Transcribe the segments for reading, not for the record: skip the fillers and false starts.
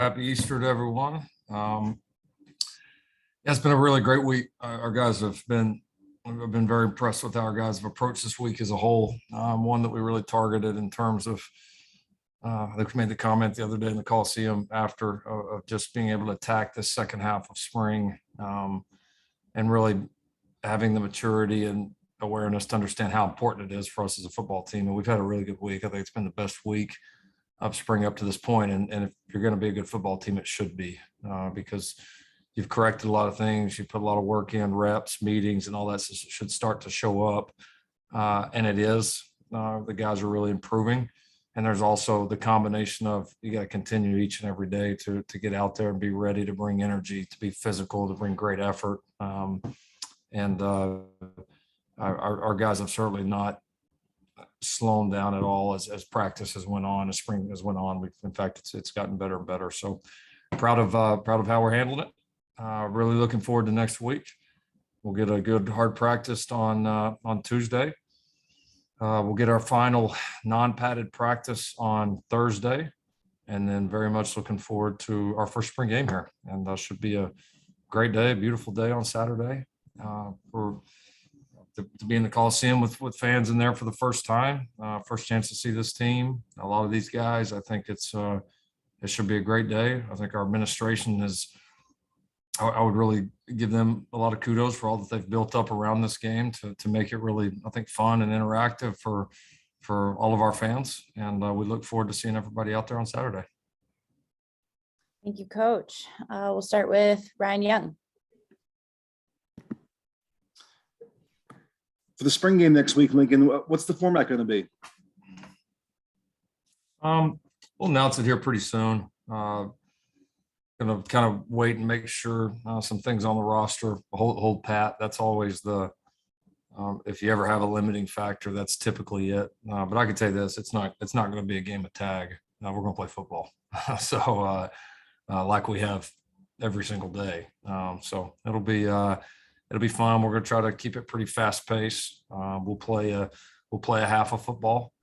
Happy Easter to everyone. Yeah, it's been a really great week. Our guys I've been very impressed with how our guys have approached this week as a whole. One that we really targeted in terms of, they made the comment the other day in the Coliseum after of just being able to attack this second half of spring, and really having the maturity and awareness to understand how important it is for us as a football team. And we've had a really good week. I think it's been the best week of spring up to this point. And if you're going to be a good football team, it should be, because you've corrected a lot of things. You put a lot of work in, reps, meetings, and all that should start to show up. And it is. The guys are really improving. And there's also the combination of you got to continue each and every day to get out there and be ready to bring energy, to be physical, to bring great effort. Our guys have certainly not slowing down at all as practice has went on, as spring has went on. In fact, it's gotten better and better. So proud of how we're handling it. Really looking forward to next week. We'll get a good hard practice on Tuesday. We'll get our final non-padded practice on Thursday, and then very much looking forward to our first spring game here. And that should be a great day, a beautiful day on Saturday. To be in the Coliseum with fans in there for the first time, first chance to see this team. A lot of these guys, I think it should be a great day. I think our administration I would really give them a lot of kudos for all that they've built up around this game to make it really, I think, fun and interactive for all of our fans. And we look forward to seeing everybody out there on Saturday. Thank you, Coach. We'll start with Ryan Young. For the spring game next week, Lincoln, what's the format going to be? We'll announce it here pretty soon. Going to kind of wait and make sure some things on the roster hold pat. That's always if you ever have a limiting factor, that's typically it. But I can tell you this: it's not going to be a game of tag. We're going to play football. So like we have every single day. So it'll be fun. We're going to try to keep it pretty fast paced. We'll play a half of football.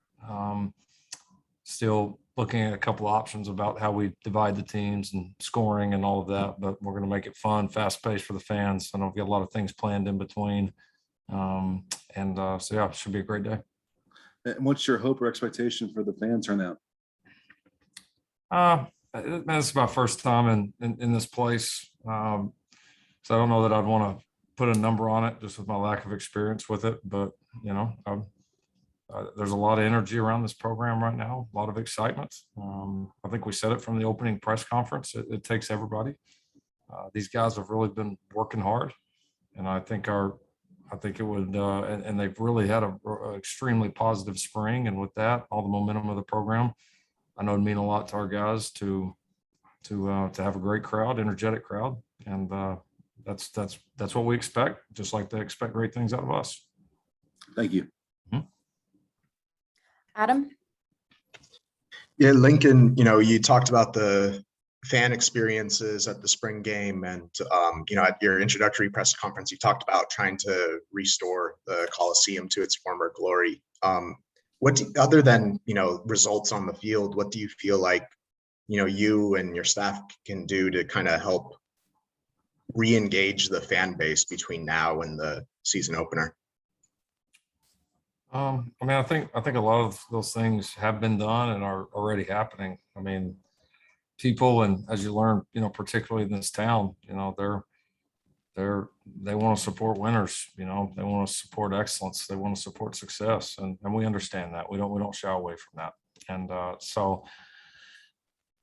Still looking at a couple of options about how we divide the teams and scoring and all of that, but we're going to make it fun, fast paced for the fans. I know we've got a lot of things planned in between. So yeah, it should be a great day. And what's your hope or expectation for the fan turnout? It's my first time in this place. So I don't know that I'd want to put a number on it just with my lack of experience with it, but there's a lot of energy around this program right now, a lot of excitement. I think we said it from the opening press conference. It takes everybody. These guys have really been working hard, and I think it would, and they've really had an extremely positive spring. And with that, all the momentum of the program, I know it'd mean a lot to our guys to have a great crowd, energetic crowd, and that's what we expect. Just like they expect great things out of us. Thank you. Adam? Yeah, Lincoln, you talked about the fan experiences at the spring game, and at your introductory press conference, you talked about trying to restore the Coliseum to its former glory. Other than results on the field, what do you feel like you and your staff can do to kind of help re-engage the fan base between now and the season opener? I think a lot of those things have been done and are already happening. I mean, people, and as you learn, particularly in this town, they want to support winners. They want to support excellence. They want to support success, and we understand that. We don't shy away from that. And so,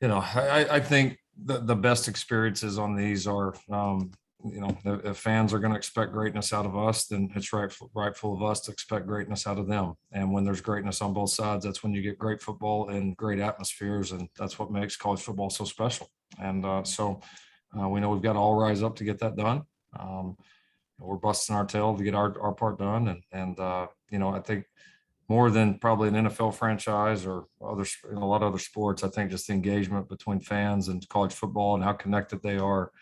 I think the best experiences on these are. If fans are going to expect greatness out of us, then it's rightful of us to expect greatness out of them. And when there's greatness on both sides, that's when you get great football and great atmospheres. And that's what makes college football so special. And so we know we've got to all rise up to get that done. We're busting our tail to get our part done. And I think more than probably an NFL franchise or a lot of other sports, I think just the engagement between fans and college football and how connected they are.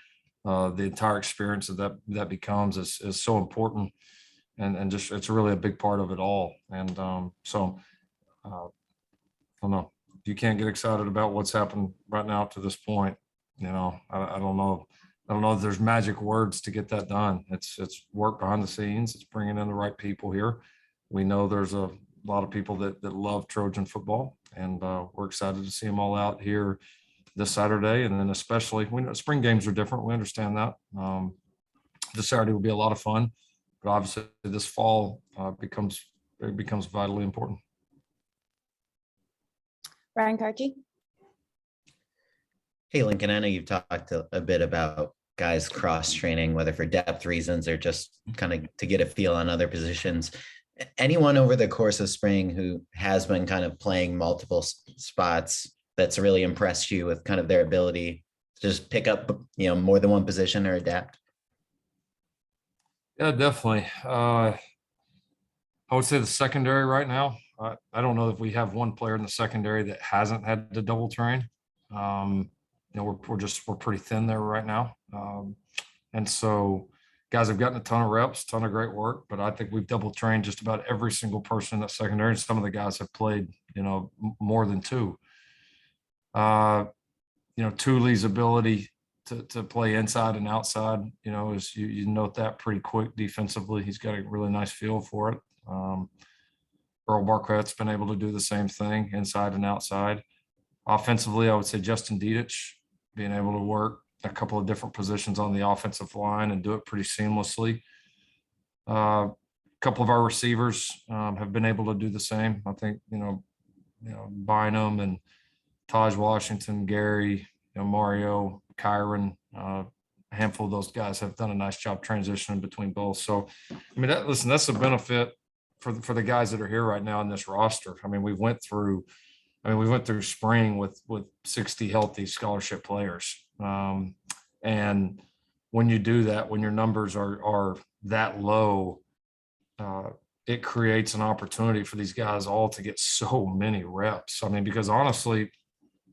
The entire experience that becomes is so important, and just it's really a big part of it all. And so I don't know, you can't get excited about what's happened right now up to this point. I don't know. I don't know if there's magic words to get that done. It's work behind the scenes. It's bringing in the right people here. We know there's a lot of people that love Trojan football, and we're excited to see them all out here this Saturday. And then especially, we know spring games are different. We understand that. This Saturday will be a lot of fun, but obviously this fall becomes vitally important. Ryan Carchi. Hey, Lincoln, I know you've talked a bit about guys cross training, whether for depth reasons or just kind of to get a feel on other positions. Anyone over the course of spring who has been kind of playing multiple spots that's really impressed you with kind of their ability to just pick up, more than one position or adapt? Yeah, definitely. I would say the secondary right now. I don't know if we have one player in the secondary that hasn't had to double train. We're pretty thin there right now. And so guys have gotten a ton of reps, ton of great work, but I think we've double trained just about every single person in that secondary. And some of the guys have played, more than two. Tule's ability to play inside and outside, is you note that pretty quick defensively. He's got a really nice feel for it. Earl Barquette's been able to do the same thing inside and outside. Offensively, I would say Justin Dedich being able to work a couple of different positions on the offensive line and do it pretty seamlessly. A couple of our receivers have been able to do the same. I think, Bynum and Taj Washington, Gary, Mario, Kyron, a handful of those guys have done a nice job transitioning between both. So, that's a benefit for the guys that are here right now in this roster. We went through spring with 60 healthy scholarship players. And when you do that, when your numbers are that low, it creates an opportunity for these guys all to get so many reps. Because honestly,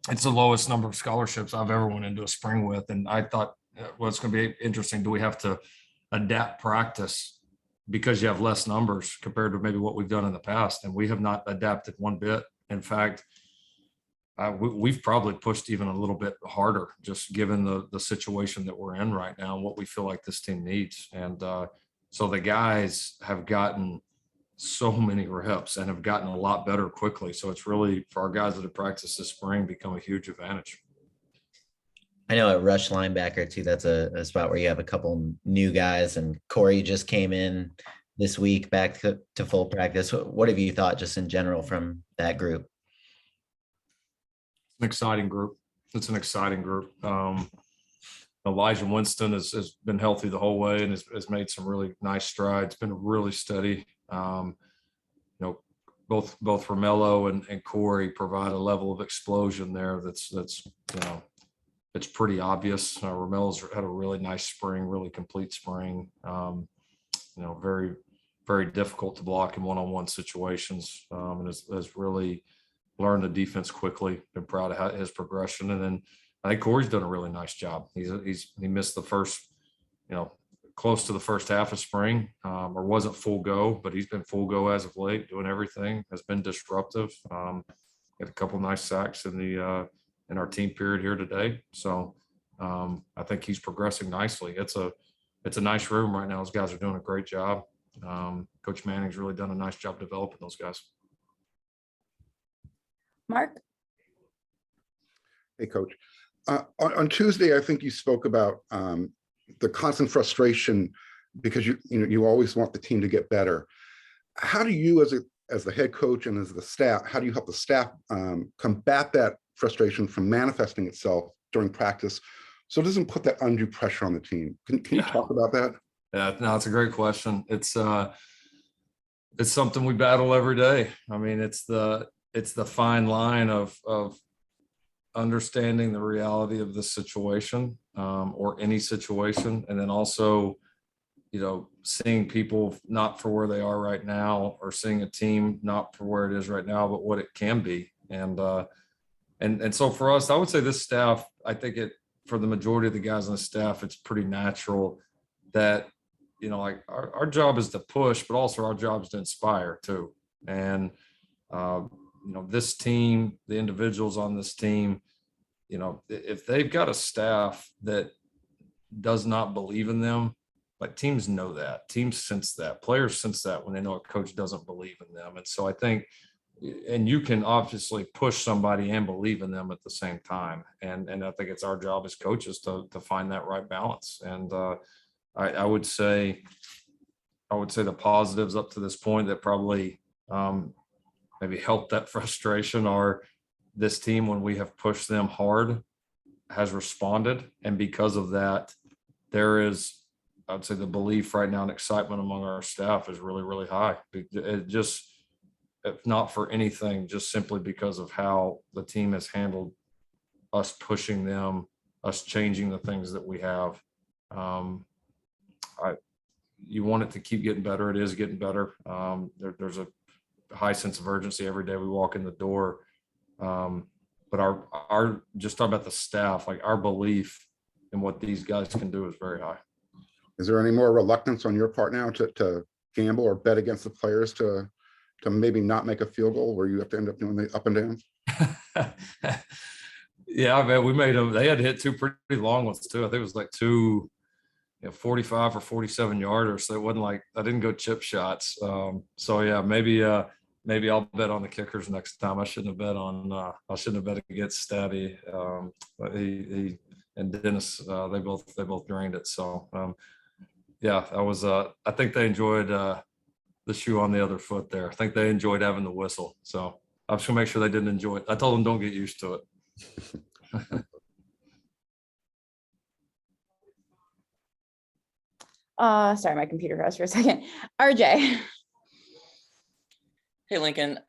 it's the lowest number of scholarships I've ever went into a spring with. And I thought, well, it's going to be interesting. Do we have to adapt practice because you have less numbers compared to maybe what we've done in the past? And we have not adapted one bit. In fact, we've probably pushed even a little bit harder, just given the situation that we're in right now and what we feel like this team needs. And so the guys have gotten so many reps and have gotten a lot better quickly. So it's really, for our guys that have practiced this spring, become a huge advantage. I know at rush linebacker too, that's a spot where you have a couple new guys, and Corey just came in this week back to full practice. What have you thought just in general from that group? An exciting group. It's an exciting group. Elijah Winston has been healthy the whole way and has made some really nice strides. Been really steady. Both Romello and Corey provide a level of explosion there that's it's pretty obvious. Romello's had a really nice spring, really complete spring. Very, very difficult to block in one-on-one situations, and has really learned the defense quickly. Been proud of his progression. And then I think Corey's done a really nice job. He missed the first, close to the first half of spring, or wasn't full go, but he's been full go as of late, doing everything, has been disruptive. Had a couple nice sacks in our team period here today. So I think he's progressing nicely. It's a nice room right now. Those guys are doing a great job. Coach Manning's really done a nice job developing those guys. Mark. Hey, Coach. On Tuesday, I think you spoke about the constant frustration because you always want the team to get better. How do you, as the head coach and as the staff, how do you help the staff combat that frustration from manifesting itself during practice, so it doesn't put that undue pressure on the team? Can you talk about that? Yeah, no, it's a great question. It's something we battle every day. It's the fine line of understanding the reality of the situation, or any situation, and then also, seeing people not for where they are right now, or seeing a team not for where it is right now, but what it can be. And so for us, I would say this staff, I think for the majority of the guys on the staff, it's pretty natural that, our job is to push, but also our job is to inspire too. And, this team, the individuals on this team, you know, if they've got a staff that does not believe in them, like teams know that, teams sense that, players sense that when they know a coach doesn't believe in them. And so I think, and you can obviously push somebody and believe in them at the same time. And I think it's our job as coaches to find that right balance. And I would say the positives up to this point that probably maybe helped that frustration are this team, when we have pushed them hard, has responded. And because of that, there is, I'd say, the belief right now and excitement among our staff is really, really high. It just, if not for anything, just simply because of how the team has handled us pushing them, us changing the things that we have. You want it to keep getting better. It is getting better. There's a high sense of urgency every day we walk in the door. But our just talk about the staff, like our belief in what these guys can do is very high. Is there any more reluctance on your part now to gamble or bet against the players to maybe not make a field goal where you have to end up doing the up and downs? Yeah, man, we made them. They had to hit two pretty long ones too. I think it was like two, 45 or 47 yarders. So it wasn't like I didn't go chip shots. So yeah, maybe I'll bet on the kickers next time. I shouldn't have bet on. I shouldn't have bet against Stabby. But he and Dennis, they both drained it. So yeah, that was. I think they enjoyed the shoe on the other foot there. I think they enjoyed having the whistle. So I'm just gonna make sure they didn't enjoy it. I told them don't get used to it. Sorry, my computer froze for a second. RJ. Hey, Lincoln.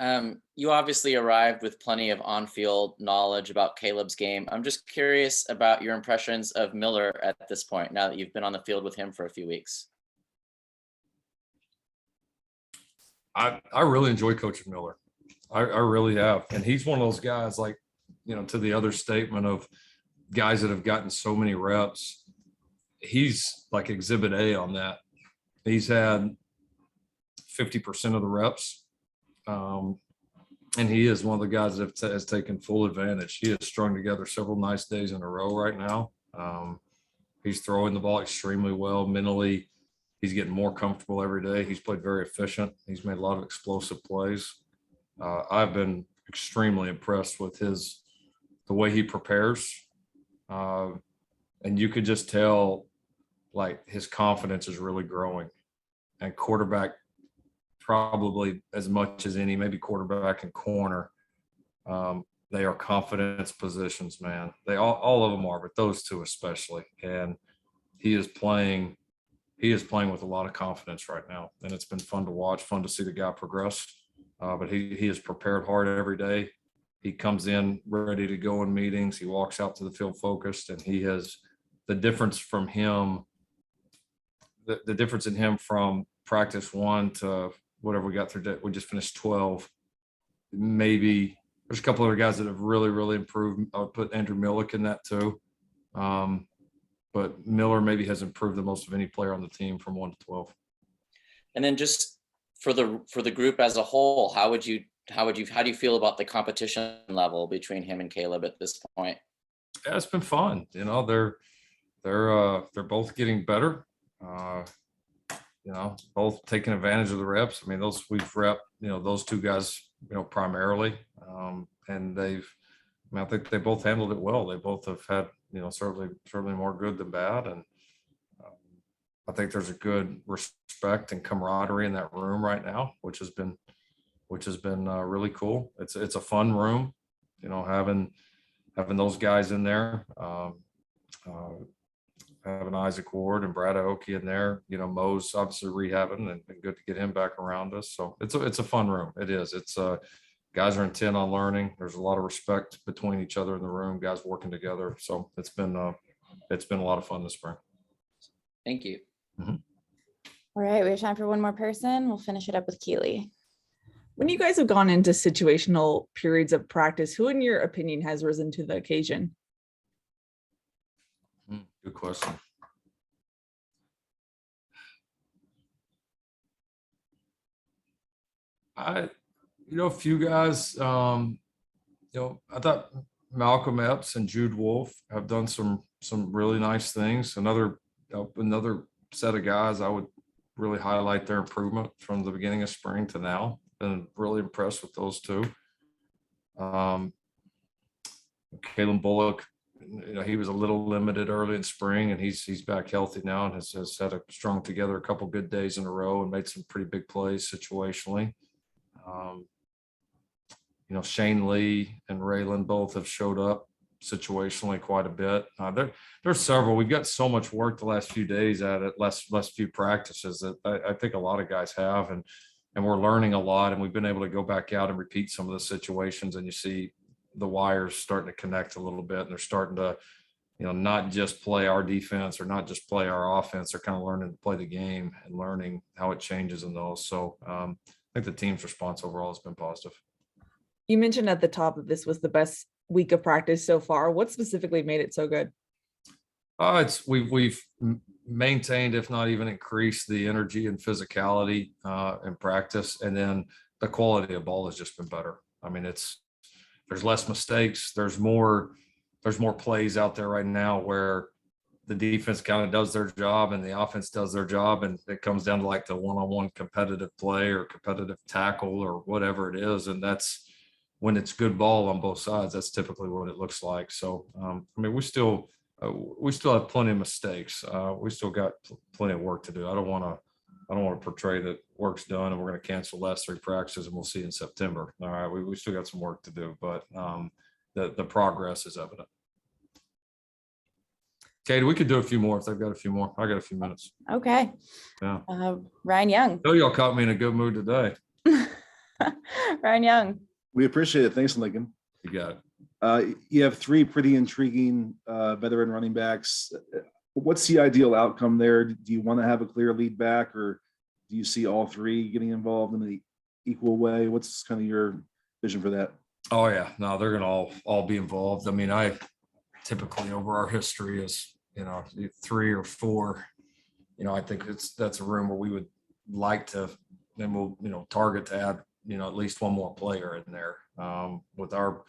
You obviously arrived with plenty of on-field knowledge about Caleb's game. I'm just curious about your impressions of Miller at this point, now that you've been on the field with him for a few weeks. I really enjoy coaching Miller. I really have. And he's one of those guys, like, to the other statement of guys that have gotten so many reps, he's like exhibit A on that. He's had 50% of the reps. And he is one of the guys that has taken full advantage. He has strung together several nice days in a row right now. He's throwing the ball extremely well mentally. He's getting more comfortable every day. He's played very efficient. He's made a lot of explosive plays. I've been extremely impressed with the way he prepares. And you could just tell, like, his confidence is really growing. And quarterback, probably as much as any, maybe quarterback and corner, they are confidence positions, man. They all of them are, but those two especially. And he is playing with a lot of confidence right now, and it's been fun to watch, fun to see the guy progress. But he is prepared hard every day. He comes in ready to go in meetings. He walks out to the field focused, and he has the difference from him. The difference in him from practice 1 to whatever we got through. We just finished 12. Maybe there's a couple other guys that have really, really improved. I would put Andrew Millick in that too. But Miller maybe has improved the most of any player on the team from 1 to 12. And then just for the group as a whole, how do you feel about the competition level between him and Caleb at this point? Yeah, it's been fun. They're both getting better. Both taking advantage of the reps. I mean, we've repped, those two guys, primarily. And I think they both handled it well. They both have had, certainly more good than bad. And I think there's a good respect and camaraderie in that room right now, which has been really cool. It's a fun room, having those guys in there, having Isaac Ward and Brad Aoki in there. Mo's obviously rehabbing, and good to get him back around us. So it's a fun room. It is. It's guys are intent on learning. There's a lot of respect between each other in the room, guys working together. So it's been a lot of fun this spring. Thank you. All right, we have time for one more person. We'll finish it up with Keely. When you guys have gone into situational periods of practice, who in your opinion has risen to the occasion? Good question. A few guys, I thought Malcolm Epps and Jude Wolf have done some really nice things. Another set of guys I would really highlight their improvement from the beginning of spring to now. Been really impressed with those two. Kalen Bullock, he was a little limited early in spring, and he's back healthy now and has had strung together a couple good days in a row and made some pretty big plays situationally. Shane Lee and Raylan both have showed up situationally quite a bit. There's several. We've got so much work the last few days at it, less few practices that I think a lot of guys have, and we're learning a lot. And we've been able to go back out and repeat some of the situations, and you see the wires starting to connect a little bit, and they're starting to, not just play our defense or not just play our offense. They're kind of learning to play the game and learning how it changes in those. So I think the team's response overall has been positive. You mentioned at the top that this was the best week of practice so far. What specifically made it so good? We've maintained, if not even increased, the energy and physicality in practice, and then the quality of ball has just been better. I mean, there's less mistakes. There's more plays out there right now where the defense kind of does their job and the offense does their job, and it comes down to like the one-on-one competitive play or competitive tackle or whatever it is, and that's when it's good ball on both sides. That's typically what it looks like. So we still have plenty of mistakes. We still got plenty of work to do. I don't want to portray that work's done and we're going to cancel the last 3 practices and we'll see in September. All right, we still got some work to do, but the progress is evident. Katie, we could do a few more if they've got a few more. I got a few minutes. Okay. Yeah. Ryan Young. I know y'all caught me in a good mood today. Ryan Young. We appreciate it. Thanks, Lincoln. You got it. You have 3 pretty intriguing veteran running backs. What's the ideal outcome there? Do you want to have a clear lead back, or do you see all 3 getting involved in an equal way? What's kind of your vision for that? Oh yeah, no, they're gonna all be involved. I mean, I typically over our history is 3 or 4. I think that's a room where we would like to, then we'll target to add at least one more player in there. With our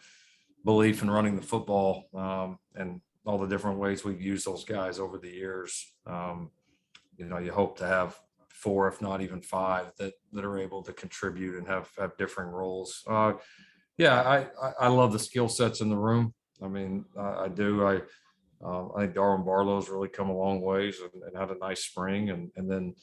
belief in running the football and all the different ways we've used those guys over the years, you hope to have 4, if not even 5, that are able to contribute and have differing roles. Yeah, I love the skill sets in the room. I mean, I do. I think Darwin Barlow's really come a long ways and had a nice spring, and then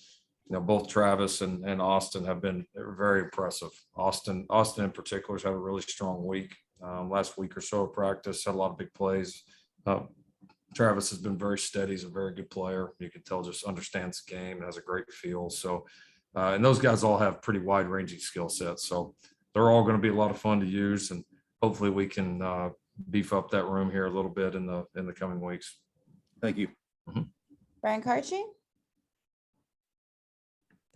both Travis and Austin have been very impressive. Austin in particular has had a really strong week. Last week or so of practice, had a lot of big plays. Travis has been very steady. He's a very good player. You can tell just understands the game and has a great feel. So, and those guys all have pretty wide ranging skill sets. So they're all going to be a lot of fun to use, and hopefully we can beef up that room here a little bit in the coming weeks. Thank you. Mm-hmm. Brian Karchi.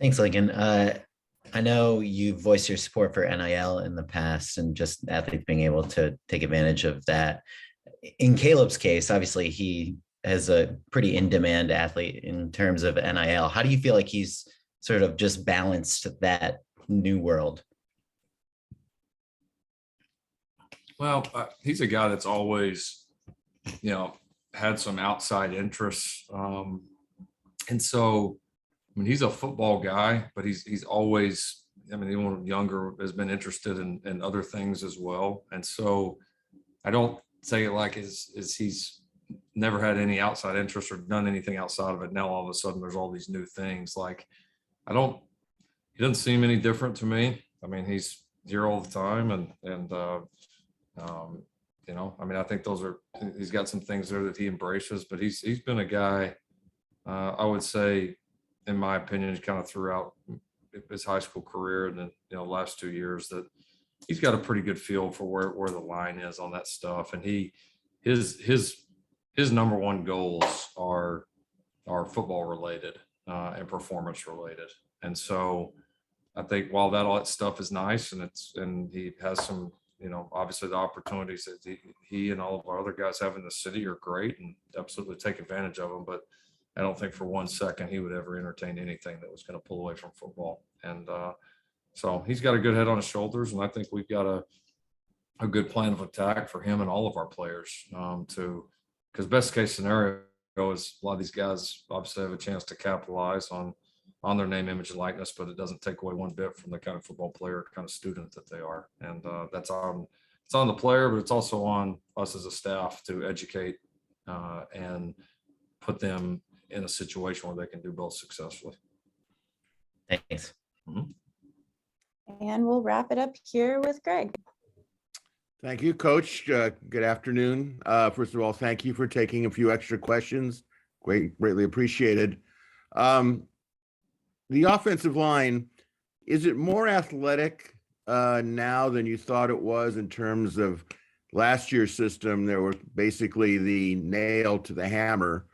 Thanks, Lincoln. I know you voiced your support for NIL in the past and just athletes being able to take advantage of that. In Caleb's case, obviously he has a pretty in-demand athlete in terms of NIL. How do you feel like he's sort of just balanced that new world? Well, he's a guy that's always, had some outside interests. And so, I mean, he's a football guy, but he's always, even younger, has been interested in other things as well. And so I don't say it like he's never had any outside interest or done anything outside of it. Now, all of a sudden there's all these new things. Like, he doesn't seem any different to me. I mean, he's here all the time and I think he's got some things there that he embraces, but he's been a guy, I would say, in my opinion, kind of throughout his high school career and then, last 2 years, that he's got a pretty good feel for where the line is on that stuff. And his number one goals are football related and performance related. And so I think while all that stuff is nice and he has some, obviously the opportunities that he and all of our other guys have in the city are great and absolutely take advantage of them. But I don't think for 1 second he would ever entertain anything that was going to pull away from football. And so he's got a good head on his shoulders, and I think we've got a good plan of attack for him and all of our players because best case scenario is a lot of these guys obviously have a chance to capitalize on their name, image, and likeness, but it doesn't take away one bit from the kind of football player, kind of student that they are. And it's on the player, but it's also on us as a staff to educate and put them in a situation where they can do both successfully. Thanks. And we'll wrap it up here with Greg. Thank you, Coach. Good afternoon. First of all, thank you for taking a few extra questions. Greatly appreciated. The offensive line, is it more athletic now than you thought it was in terms of last year's system? There was basically the nail to the hammer.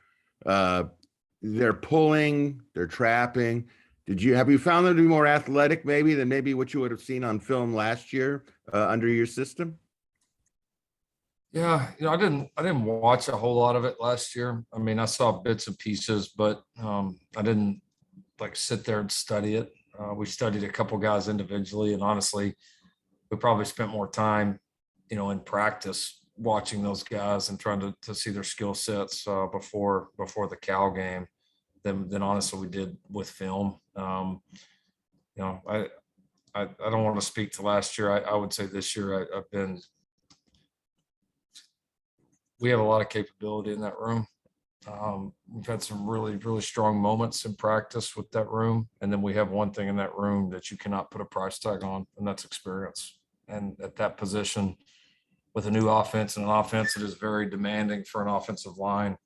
They're pulling, they're trapping. Have you found them to be more athletic maybe than maybe what you would have seen on film last year under your system? Yeah, I didn't watch a whole lot of it last year. I mean, I saw bits and pieces, but I didn't like sit there and study it. We studied a couple guys individually, and honestly, we probably spent more time, in practice watching those guys and trying to see their skill sets before the Cal game than honestly we did with film. I don't want to speak to last year. I would say this year we have a lot of capability in that room. We've had some really, really strong moments in practice with that room. And then we have one thing in that room that you cannot put a price tag on, and that's experience. And at that position with a new offense and an offense that is very demanding for an offensive line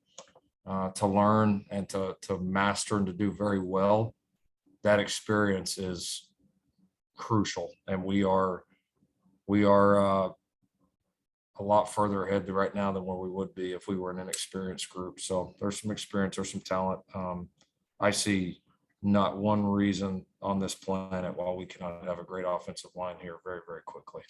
to learn and to master and to do very well, that experience is crucial. And we are a lot further ahead right now than where we would be if we were in an experienced group. So there's some experience, there's some talent. I see not one reason on this planet why we cannot have a great offensive line here very, very quickly.